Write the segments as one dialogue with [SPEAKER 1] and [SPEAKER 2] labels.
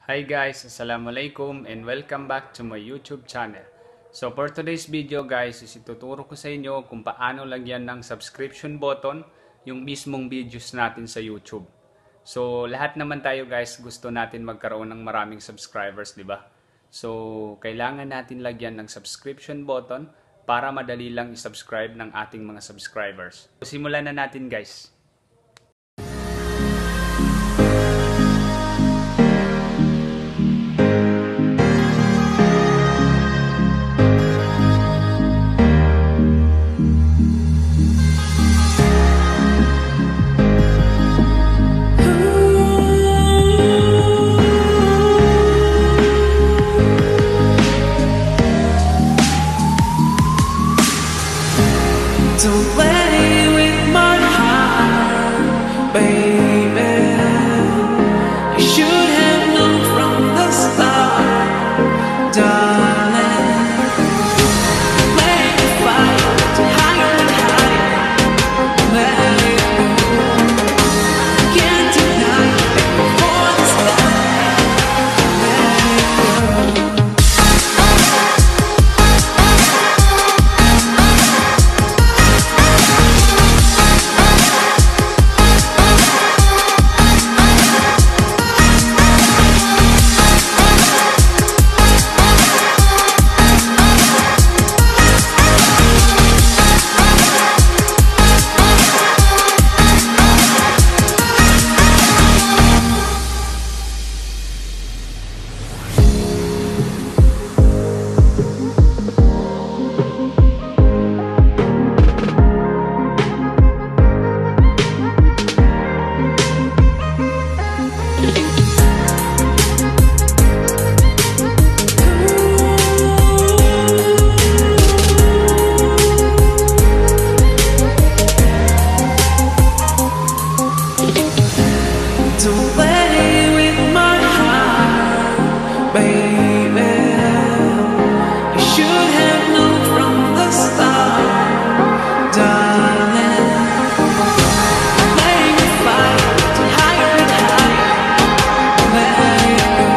[SPEAKER 1] Hi guys, Assalamualaikum and welcome back to my YouTube channel. So for today's video guys, is ituturo ko sa inyo kung paano lagyan ng subscription button yung mismong videos natin sa YouTube. So lahat naman tayo guys gusto natin magkaroon ng maraming subscribers, di ba? So kailangan natin lagyan ng subscription button para madali lang i-subscribe ng ating mga subscribers. So, simulan na natin guys.
[SPEAKER 2] Don't play with my heart, baby. I should have known from the start, darling. Let me fight higher and higher, let it go. Can't deny that before the start, let it go. Don't play with my heart, baby. You should have known from the start, darling. Let me fight higher and higher, let it go.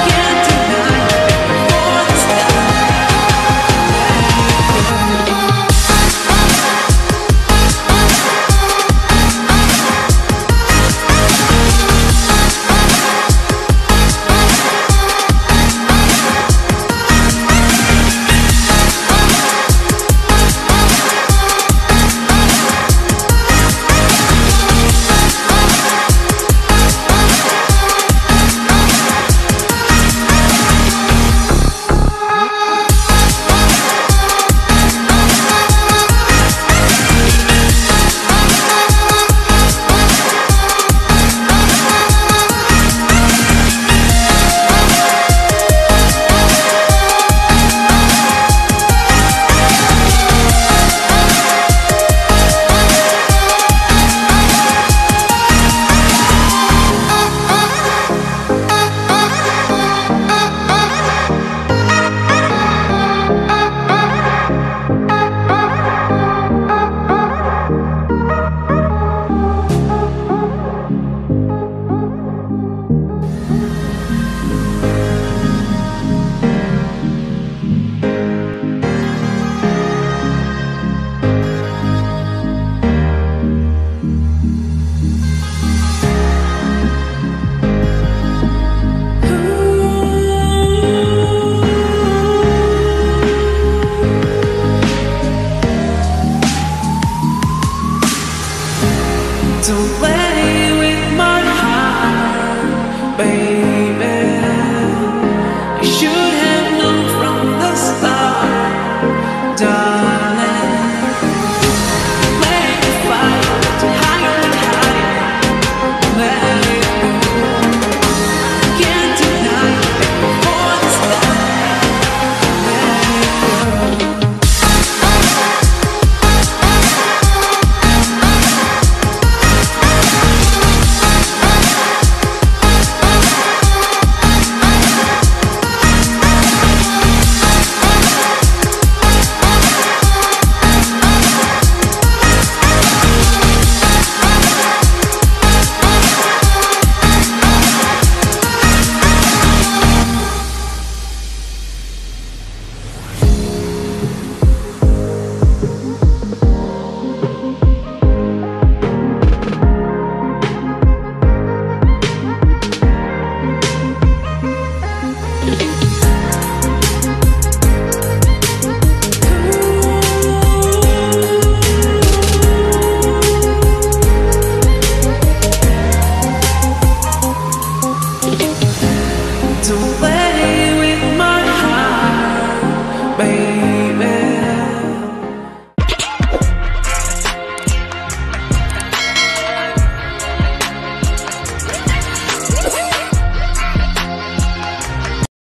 [SPEAKER 2] Can't deny that before the start, let it go. Don't play with my heart, baby.